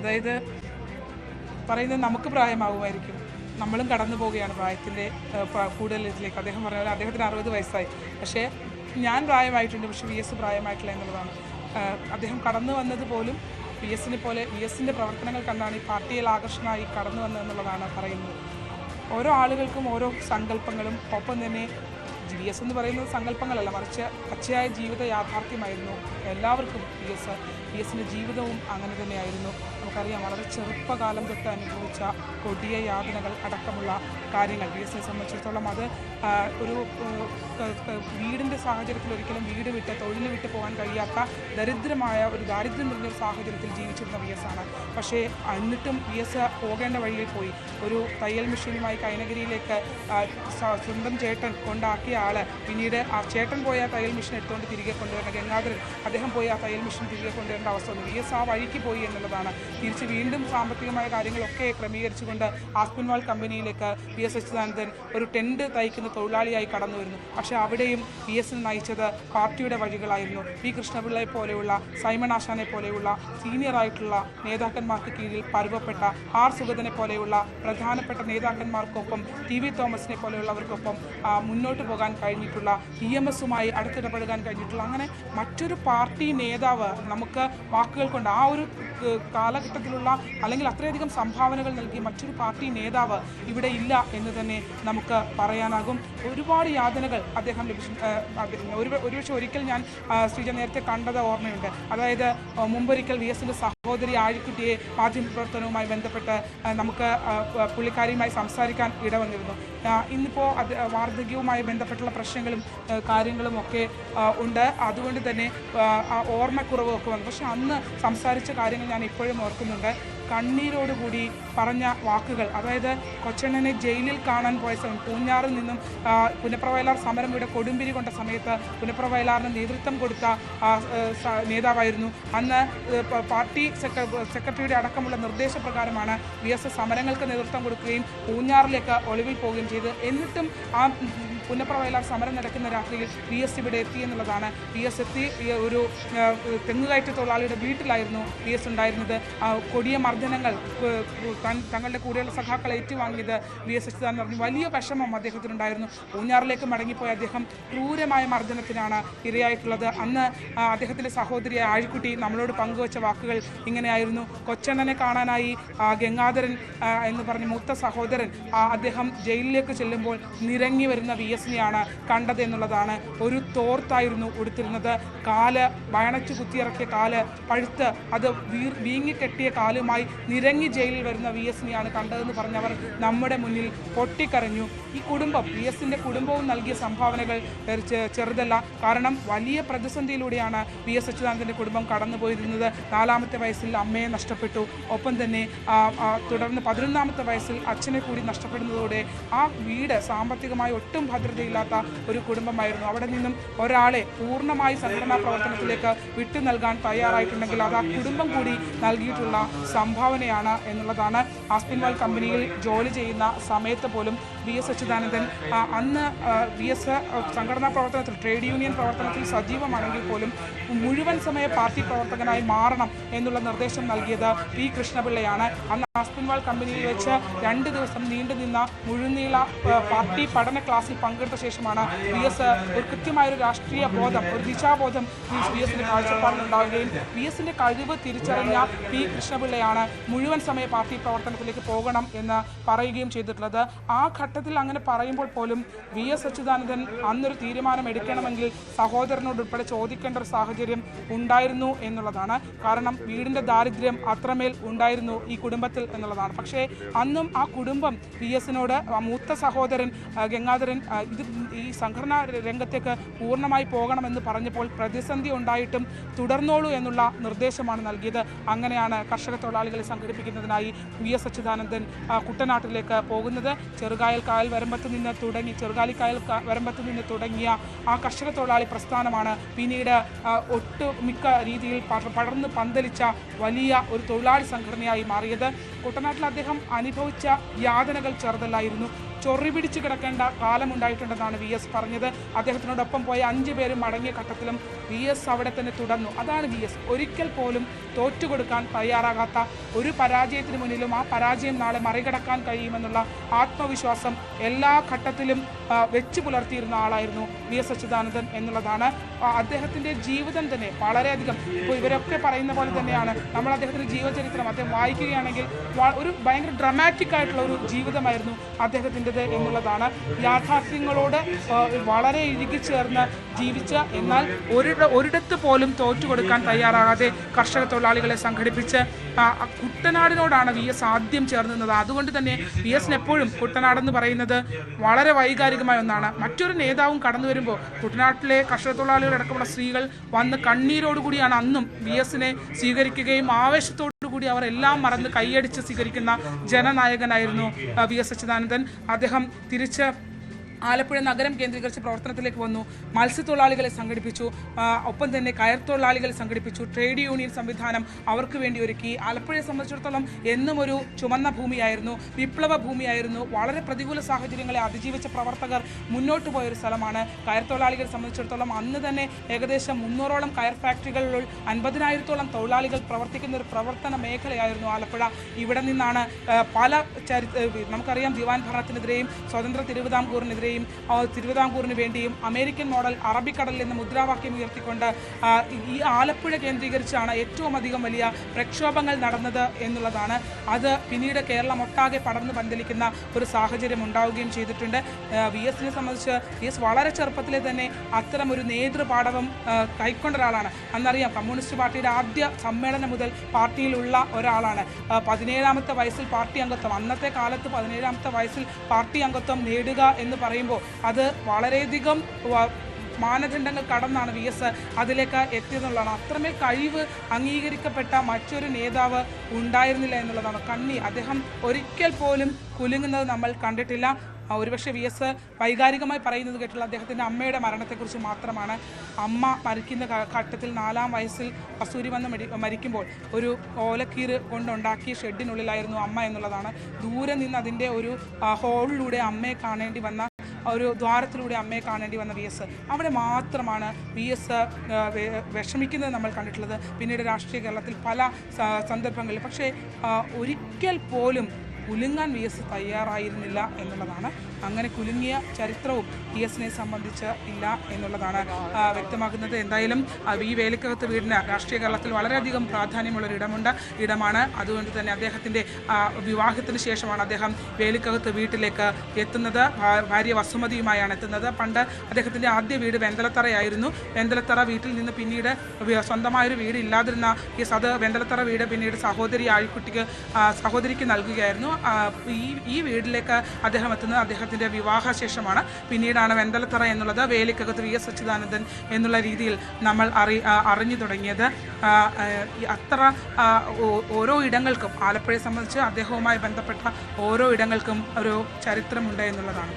അതായത് പറയുന്നത് നമുക്ക് പ്രായമാകുമായിരിക്കും, നമ്മളും കടന്നു പോവുകയാണ് പ്രായത്തിൻ്റെ കൂടുതൽ ഇതിലേക്ക്. അദ്ദേഹം പറഞ്ഞ പോലെ അദ്ദേഹത്തിന് 60 വയസ്സായി, പക്ഷേ ഞാൻ പ്രായമായിട്ടുണ്ട്, പക്ഷേ VS പ്രായമായിട്ടില്ല എന്നുള്ളതാണ്. അദ്ദേഹം കടന്നു വന്നത് പോലും VSൻ്റെ പ്രവർത്തനങ്ങൾ കണ്ടാണ് ഈ പാർട്ടിയിൽ ആകർഷണമായി കടന്നു വന്നതെന്നുള്ളതാണ് പറയുന്നത്. ഓരോ ആളുകൾക്കും ഓരോ സങ്കല്പങ്ങളും, ഒപ്പം തന്നെ VS എന്ന് പറയുന്നത് സങ്കല്പങ്ങളല്ല, മറിച്ച് പച്ചയായ ജീവിത യാഥാർത്ഥ്യമായിരുന്നു എല്ലാവർക്കും. VSൻ്റെ ജീവിതവും അങ്ങനെ തന്നെയായിരുന്നു. നമുക്കറിയാം, വളരെ ചെറുപ്പകാലം തൊട്ട് അനുഭവിച്ച കൊടിയ യാതനകൾ അടക്കമുള്ള കാര്യങ്ങൾ VSനെ സംബന്ധിച്ചിടത്തോളം അത് ഒരു വീടിൻ്റെ സാഹചര്യത്തിൽ ഒരിക്കലും വീട് വിട്ട് തൊഴിൽ വിട്ട് പോകാൻ കഴിയാത്ത ദരിദ്രമായ ഒരു ദാരിദ്ര്യം നിറഞ്ഞൊരു സാഹചര്യത്തിൽ ജീവിച്ചിരുന്ന VS ആണ്. പക്ഷേ എന്നിട്ടും VS പോകേണ്ട വഴിയിൽ പോയി. ഒരു തയ്യൽ മെഷീനുമായി കൈനഗിരിയിലേക്ക് സ്വന്തം ചേട്ടൻ കൊണ്ടാക്കിയ ആള് പിന്നീട് ആ ചേട്ടൻ പോയി ആ തയ്യൽ മെഷീൻ എടുത്തുകൊണ്ട് തിരികെ കൊണ്ടുവരുന്ന ഗംഗാധരൻ, അദ്ദേഹം പോയി ആ തയ്യൽ മെഷീൻ തിരികെ കൊണ്ടുവരേണ്ട അവസ്ഥ വന്നു. VS ആ വഴിക്ക് പോയി എന്നുള്ളതാണ്. തിരിച്ച് വീണ്ടും സാമ്പത്തികമായ കാര്യങ്ങളൊക്കെ ക്രമീകരിച്ചുകൊണ്ട് ആസ്പിൻവാൾ കമ്പനിയിലേക്ക് VS അച്യുതാനന്ദൻ ഒരു ടെൻറ്റ് തയ്ക്കുന്ന തൊഴിലാളിയായി കടന്നു വരുന്നു. പക്ഷേ അവിടെയും VSനെ നയിച്ചത് പാർട്ടിയുടെ വഴികളായിരുന്നു. പി കൃഷ്ണപിള്ളയെ പോലെയുള്ള, സൈമൺ ആശാനെ പോലെയുള്ള സീനിയറായിട്ടുള്ള നേതാക്കന്മാർക്ക് കീഴിൽ പരുവപ്പെട്ട ആർ സുഗതനെ പോലെയുള്ള പ്രധാനപ്പെട്ട നേതാക്കന്മാർക്കൊപ്പം, TV തോമസിനെ പോലെയുള്ളവർക്കൊപ്പം മുന്നോട്ട് പോകാൻ കഴിഞ്ഞിട്ടുള്ള, EMSുമായി അടുത്തിടപെടുവാൻ കഴിഞ്ഞിട്ടുള്ള, അങ്ങനെ മറ്റൊരു പാർട്ടി നേതാവ് നമുക്ക് വാക്കുകൾ കൊണ്ട് ആ ഒരു കാലഘട്ടത്തിലുള്ള അല്ലെങ്കിൽ അത്രയധികം സംഭാവനകൾ നൽകിയ മറ്റൊരു പാർട്ടി നേതാവ് ഇവിടെ ഇല്ല എന്ന് തന്നെ നമുക്ക് പറയാനാകും. ഒരുപാട് യാതനകൾ അദ്ദേഹം ഒരുപക്ഷെ ഒരിക്കൽ ഞാൻ ശ്രീജ നേരത്തെ കണ്ടത് ഓർമ്മയുണ്ട്. അതായത് മുമ്പൊരിക്കൽ VSൻ്റെ സഹോദരി ആഴിക്കുട്ടിയെ മാധ്യമപ്രവർത്തനവുമായി ബന്ധപ്പെട്ട് നമുക്ക് പുള്ളിക്കാരിയുമായി സംസാരിക്കാൻ ഇടവന്നിരുന്നു. ഇന്നിപ്പോൾ അത് വാർദ്ധക്യവുമായി ബന്ധപ്പെട്ടുള്ള പ്രശ്നങ്ങളും കാര്യങ്ങളും ഒക്കെ ഉണ്ട്. അതുകൊണ്ട് തന്നെ ഓർമ്മക്കുറവും ഒക്കെ വന്നു. പക്ഷെ അന്ന് സംസാരിച്ച കാര്യങ്ങൾ ഞാൻ ഇപ്പോഴും ഓർക്കുന്നുണ്ട്. കണ്ണീരോടുകൂടി പറഞ്ഞ വാക്കുകൾ, അതായത് കൊച്ചണ്ണനെ ജയിലിൽ കാണാൻ പോയ സമയം, പൂഞ്ഞാറിൽ നിന്നും പുനപ്രവയലാർ സമരം ഇവിടെ കൊടുമ്പിരി കൊണ്ട സമയത്ത് പുനപ്രവയലാറിന് നേതൃത്വം കൊടുത്ത നേതാവായിരുന്നു. അന്ന് പാർട്ടി സെക്രട്ടറിയുടെ അടക്കമുള്ള നിർദ്ദേശപ്രകാരമാണ് VS സമരങ്ങൾക്ക് നേതൃത്വം കൊടുക്കുകയും പൂഞ്ഞാറിലേക്ക് ഒളിവിൽ പോവുകയും ചെയ്ത്. എന്നിട്ടും ആ പുനപ്രവയലാർ സമരം നടക്കുന്ന രാത്രിയിൽ VS ഇവിടെ എത്തി എന്നുള്ളതാണ്. VS എത്തി ഒരു തെങ്ങുകയറ്റ തൊഴിലാളിയുടെ വീട്ടിലായിരുന്നു VS ഉണ്ടായിരുന്നത്. കൊടിയ മർദ്ദനങ്ങൾ തങ്ങളുടെ കൂടെയുള്ള സഖാക്കളെ ഏറ്റുവാങ്ങിയത് VS അച്യുതാനന്ദൻ പറഞ്ഞു. വലിയ വിഷമം അദ്ദേഹത്തിനുണ്ടായിരുന്നു. പൂഞ്ഞാറിലേക്ക് മടങ്ങിപ്പോയ അദ്ദേഹം ക്രൂരമായ മർദ്ദനത്തിനാണ് ഇരയായിട്ടുള്ളത്. അന്ന് അദ്ദേഹത്തിൻ്റെ സഹോദരി ആഴിക്കുട്ടി നമ്മളോട് പങ്കുവച്ച വാക്കുകൾ ഇങ്ങനെയായിരുന്നു. കൊച്ചണ്ണനെ കാണാനായി ഗംഗാധരൻ എന്ന് പറഞ്ഞ മൂത്ത സഹോദരൻ അദ്ദേഹം ജയിലിലേക്ക് ചെല്ലുമ്പോൾ നിരങ്ങി വരുന്ന VSനെയാണ് കണ്ടത് എന്നുള്ളതാണ്. ഒരു തോർത്തായിരുന്നു ഉടുത്തിരുന്നത്. കാല് വയണച്ചു കുത്തിയിറക്കിയ കാല്, പഴുത്ത് അത് വീങ്ങിക്കെട്ടിയ കാലുമായി നിരങ്ങി ജയിലിൽ വരുന്ന VSനെയാണ് കണ്ടതെന്ന് പറഞ്ഞവർ നമ്മുടെ മുന്നിൽ പൊട്ടിക്കരഞ്ഞു. ഈ കുടുംബം, VSൻ്റെ കുടുംബവും നൽകിയ സംഭാവനകൾ ചെറുതല്ല. കാരണം വലിയ പ്രതിസന്ധിയിലൂടെയാണ് VS അച്യുതാനന്ദൻ്റെ കുടുംബം കടന്നുപോയിരുന്നത്. 4ാമത്തെ വയസ്സിൽ അമ്മയെ നഷ്ടപ്പെട്ടു. ഒപ്പം തന്നെ തുടർന്ന് 11ാമത്തെ വയസ്സിൽ അച്ഛനെ കൂടി നഷ്ടപ്പെടുന്നതോടെ ആ വീട് സാമ്പത്തികമായി ഒട്ടും ഭദ്രതയില്ലാത്ത ഒരു കുടുംബമായിരുന്നു. അവിടെ നിന്നും ഒരാളെ പൂർണ്ണമായി സംഘടനാ പ്രവർത്തനത്തിലേക്ക് വിട്ടു നൽകാൻ തയ്യാറായിട്ടുണ്ടെങ്കിൽ അത് ആ കുടുംബം കൂടി നൽകിയിട്ടുള്ള സംഭാവനയാണ് എന്നുള്ളതാണ്. ആസ്പിൻവാൾ കമ്പനിയിൽ ജോലി ചെയ്യുന്ന സമയത്ത് പോലും VS അച്യുതാനന്ദൻ അന്ന് VS സംഘടനാ പ്രവർത്തനത്തിൽ, ട്രേഡ് യൂണിയൻ പ്രവർത്തനത്തിൽ സജീവമാണെങ്കിൽ പോലും മുഴുവൻ സമയ പാർട്ടി പ്രവർത്തകനായി മാറണം എന്നുള്ള നിർദ്ദേശം നൽകിയത് P കൃഷ്ണപിള്ളയാണ്. അന്ന് ആസ്പിൻവാൾ കമ്പനിയിൽ വെച്ച് 2 ദിവസം നീണ്ടുനിന്ന മുഴുനീള പാർട്ടി പഠന ക്ലാസ്സിൽ പങ്കെടുത്ത ശേഷമാണ് VS ഒരു കൃത്യമായൊരു രാഷ്ട്രീയ ബോധം, ഒരു ദിശാബോധം VSൻ്റെ കാഴ്ചപ്പാടിലുണ്ടാവുകയും VSൻ്റെ കഴിവ് തിരിച്ചറിഞ്ഞ P കൃഷ്ണപിള്ളയാണ് മുഴുവൻ സമയ പാർട്ടി പ്രവർത്തനത്തിലേക്ക് പോകണം എന്ന് പറയുകയും ചെയ്തിട്ടുള്ളത്. ആ ഘട്ടത്തിൽ അങ്ങനെ പറയുമ്പോൾ പോലും VS അച്യുതാനന്ദൻ അന്നൊരു തീരുമാനം എടുക്കണമെങ്കിൽ സഹോദരനോടുൾപ്പെടെ ചോദിക്കേണ്ട ഒരു സാഹചര്യം ഉണ്ടായിരുന്നു എന്നുള്ളതാണ്. കാരണം വീടിൻ്റെ ദാരിദ്ര്യം അത്രമേൽ ഉണ്ടായിരുന്നു ഈ കുടുംബത്തിൽ എന്നുള്ളതാണ്. പക്ഷേ അന്നും ആ കുടുംബം VSനോട്, മൂത്ത സഹോദരൻ ഗംഗാധരൻ ഈ സംഘടനാ രംഗത്തേക്ക് പൂർണ്ണമായി പോകണമെന്ന് പറഞ്ഞപ്പോൾ പ്രതിസന്ധി ഉണ്ടായിട്ടും തുടർന്നോളൂ എന്നുള്ള നിർദ്ദേശമാണ് നൽകിയത്. അങ്ങനെയാണ് കർഷക തൊഴിലാളികളെ സംഘടിപ്പിക്കുന്നതിനായി VS അച്യുതാനന്ദൻ കുട്ടനാട്ടിലേക്ക് പോകുന്നത്. ചെറുകായൽ വരമ്പത്ത് നിന്ന് തുടങ്ങിയ ആ കർഷക തൊഴിലാളി പ്രസ്ഥാനമാണ് പിന്നീട് ഒട്ടുമിക്ക രീതിയിൽ പടർന്ന് പന്തലിച്ച വലിയ ഒരു തൊഴിലാളി സംഘടനയായി മാറിയത്. കുട്ടനാട്ടിൽ അദ്ദേഹം അനുഭവിച്ച യാതനകൾ ചെറുതല്ലായിരുന്നു. ചൊറി പിടിച്ച് കിടക്കേണ്ട കാലമുണ്ടായിട്ടുണ്ടെന്നാണ് VS പറഞ്ഞത്. അദ്ദേഹത്തിനോടൊപ്പം പോയ 5 പേരും മടങ്ങിയ ഘട്ടത്തിലും VS അവിടെ തന്നെ തുടർന്നു. അതാണ് VS, ഒരിക്കൽ പോലും തോറ്റുകൊടുക്കാൻ തയ്യാറാകാത്ത, ഒരു പരാജയത്തിന് മുന്നിലും ആ പരാജയം നാളെ മറികടക്കാൻ കഴിയുമെന്നുള്ള ആത്മവിശ്വാസം എല്ലാ ഘട്ടത്തിലും വെച്ച് പുലർത്തിയിരുന്ന ആളായിരുന്നു VS അച്യുതാനന്ദൻ എന്നുള്ളതാണ്. അദ്ദേഹത്തിൻ്റെ ജീവിതം തന്നെ വളരെയധികം, ഇപ്പോൾ ഇവരൊക്കെ പറയുന്ന പോലെ തന്നെയാണ്, നമ്മൾ അദ്ദേഹത്തിൻ്റെ ജീവചരിത്രം അദ്ദേഹം വായിക്കുകയാണെങ്കിൽ ഒരു ഭയങ്കര ഡ്രമാറ്റിക് ആയിട്ടുള്ള ഒരു ജീവിതമായിരുന്നു അദ്ദേഹത്തിൻ്റെത് എന്നുള്ളതാണ്. യാഥാർത്ഥ്യങ്ങളോട് വളരെ ഇഴുകിച്ചേർന്ന് ജീവിച്ച, എന്നാൽ ഒരിടത്ത് പോലും തോറ്റുകൊടുക്കാൻ തയ്യാറാകാതെ കർഷക തൊഴിലാളികളെ സംഘടിപ്പിച്ച് കുട്ടനാടിനോടാണ് VS ആദ്യം ചേർന്നത്. അതുകൊണ്ട് തന്നെ VSന് എപ്പോഴും കുട്ടനാടെന്ന് പറയുന്നത് വളരെ വൈകാരികമായ ഒന്നാണ്. മറ്റൊരു നേതാവും കടന്നു വരുമ്പോൾ കുട്ടനാട്ടിലെ കർഷക തൊഴിലാളികളടക്കമുള്ള സ്ത്രീകൾ വന്ന് കണ്ണീരോടുകൂടിയാണ് അന്നും VSനെ സ്വീകരിക്കുകയും ആവേശത്തോടുകൂടി അവർ എല്ലാം മറന്ന് കൈയടിച്ച് സ്വീകരിക്കുന്ന ജനനായകനായിരുന്നു VS അച്യുതാനന്ദൻ. അദ്ദേഹം തിരിച്ച് ആലപ്പുഴ നഗരം കേന്ദ്രീകരിച്ച് പ്രവർത്തനത്തിലേക്ക് വന്നു. മത്സ്യത്തൊഴിലാളികളെ സംഘടിപ്പിച്ചു, ഒപ്പം തന്നെ കയർ തൊഴിലാളികളെ സംഘടിപ്പിച്ചു, ട്രേഡ് യൂണിയൻ സംവിധാനം അവർക്ക് വേണ്ടി ഒരുക്കി. ആലപ്പുഴയെ സംബന്ധിച്ചിടത്തോളം എന്നും ഒരു ചുമന്ന ഭൂമിയായിരുന്നു, വിപ്ലവ ഭൂമിയായിരുന്നു. വളരെ പ്രതികൂല സാഹചര്യങ്ങളെ അതിജീവിച്ച പ്രവർത്തകർ മുന്നോട്ട് പോയൊരു സ്ഥലമാണ്. കയർ തൊഴിലാളികളെ സംബന്ധിച്ചിടത്തോളം അന്ന് തന്നെ ഏകദേശം 300ഓളം കയർ ഫാക്ടറികളിൽ 50,000-ഓളം തൊഴിലാളികൾ പ്രവർത്തിക്കുന്ന ഒരു പ്രവർത്തന മേഖലയായിരുന്നു ആലപ്പുഴ. ഇവിടെ നിന്നാണ് പല നമുക്കറിയാം ദിവാൻ ഭരണത്തിനെതിരെയും സ്വതന്ത്ര തിരുവിതാംകൂറിനെതിരെയും തിരുവിതാംകൂറിന് വേണ്ടിയും അമേരിക്കൻ മോഡൽ അറബിക്കടലിൽ നിന്ന് മുദ്രാവാക്യം ഉയർത്തിക്കൊണ്ട് ഈ ആലപ്പുഴ കേന്ദ്രീകരിച്ചാണ് ഏറ്റവും അധികം വലിയ പ്രക്ഷോഭങ്ങൾ നടന്നത് എന്നുള്ളതാണ്. അത് പിന്നീട് കേരളം ഒട്ടാകെ പടർന്നു പന്തലിക്കുന്ന ഒരു സാഹചര്യം ഉണ്ടാവുകയും ചെയ്തിട്ടുണ്ട്. VSനെ സംബന്ധിച്ച് VS വളരെ ചെറുപ്പത്തിലെ തന്നെ അത്തരം ഒരു നേതൃപാടവം കൈക്കൊണ്ട ഒരാളാണ്. അന്നറിയാം, കമ്മ്യൂണിസ്റ്റ് പാർട്ടിയുടെ ആദ്യ സമ്മേളനം മുതൽ പാർട്ടിയിലുള്ള ഒരാളാണ്. 17ാമത്തെ വയസ്സിൽ പാർട്ടി അംഗത്വം, അന്നത്തെ കാലത്ത് 17ാമത്തെ വയസ്സിൽ പാർട്ടി അംഗത്വം നേടുക എന്ന് പറയുമ്പോൾ അത് വളരെയധികം മാനദണ്ഡങ്ങൾ കടന്നാണ് VS അതിലേക്ക് എത്തിയെന്നുള്ളതാണ്. അത്രമേൽ കഴിവ് അംഗീകരിക്കപ്പെട്ട മറ്റൊരു നേതാവ് ഉണ്ടായിരുന്നില്ല എന്നുള്ളതാണ്. അദ്ദേഹം ഒരിക്കൽ പോലും കുലുങ്ങുന്നത് നമ്മൾ കണ്ടിട്ടില്ല. ഒരുപക്ഷെ VS വൈകാരികമായി പറയുന്നത് കേട്ടുള്ള അദ്ദേഹത്തിൻ്റെ അമ്മയുടെ മരണത്തെക്കുറിച്ച് മാത്രമാണ്. അമ്മ മരിക്കുന്ന ഘട്ടത്തിൽ 4ാം വയസ്സിൽ കസ്തൂരി വന്ന് മരിക്കുമ്പോൾ ഒരു ഓലക്കീറ് കൊണ്ടുണ്ടാക്കിയ ഷെഡിനുള്ളിലായിരുന്നു അമ്മ എന്നുള്ളതാണ്. ദൂരെ നിന്ന് അതിൻ്റെ ഒരു ഹോളിലൂടെ അമ്മയെ കാണേണ്ടി വന്ന, ഒരു ദ്വാരത്തിലൂടെ അമ്മയെ കാണേണ്ടി വന്ന VS, അവിടെ മാത്രമാണ് VS വിഷമിക്കുന്നത് നമ്മൾ കണ്ടിട്ടുള്ളത്. പിന്നീട് രാഷ്ട്രീയ കേരളത്തിൽ പല സന്ദർഭങ്ങളിൽ. പക്ഷേ ഒരിക്കൽ പോലും കുലുങ്ങാൻ VS തയ്യാറായിരുന്നില്ല എന്നുള്ളതാണ്. അങ്ങനെ കുലുങ്ങിയ ചരിത്രവും VSനെ സംബന്ധിച്ച് ഇല്ല എന്നുള്ളതാണ് വ്യക്തമാക്കുന്നത്. എന്തായാലും ഈ വേലിക്കകത്ത് വീടിന് രാഷ്ട്രീയ കേരളത്തിൽ വളരെയധികം പ്രാധാന്യമുള്ളൊരു ഇടമാണ്. അതുകൊണ്ട് തന്നെ അദ്ദേഹത്തിൻ്റെ വിവാഹത്തിന് ശേഷമാണ് അദ്ദേഹം വേലിക്കകത്ത് വീട്ടിലേക്ക് എത്തുന്നത്. ഭാര്യ വസുമതിയുമായാണ് എത്തുന്നത്. പണ്ട് അദ്ദേഹത്തിൻ്റെ ആദ്യ വീട് വെന്തലത്തറയായിരുന്നു. വെന്തലത്തറ വീട്ടിൽ നിന്ന് പിന്നീട് സ്വന്തമായൊരു വീട് ഇല്ലാതിരുന്ന അത് വെന്തലത്തറ വീട് പിന്നീട് സഹോദരിക്ക് നൽകുകയായിരുന്നു. ഈ വീട്ടിലേക്ക് അദ്ദേഹം എത്തുന്നത് അദ്ദേഹത്തിൻ്റെ വിവാഹശേഷമാണ്. പിന്നീടാണ് വെന്തലത്തറ എന്നുള്ളത് വേലിക്കകത്ത് VS അച്യുതാനന്ദൻ എന്നുള്ള രീതിയിൽ നമ്മൾ അറിഞ്ഞു തുടങ്ങിയത്. അത്ര ഓരോ ഇടങ്ങൾക്കും ആലപ്പുഴയെ സംബന്ധിച്ച് അദ്ദേഹവുമായി ബന്ധപ്പെട്ട ഓരോ ഇടങ്ങൾക്കും ഒരു ചരിത്രമുണ്ട് എന്നുള്ളതാണ്.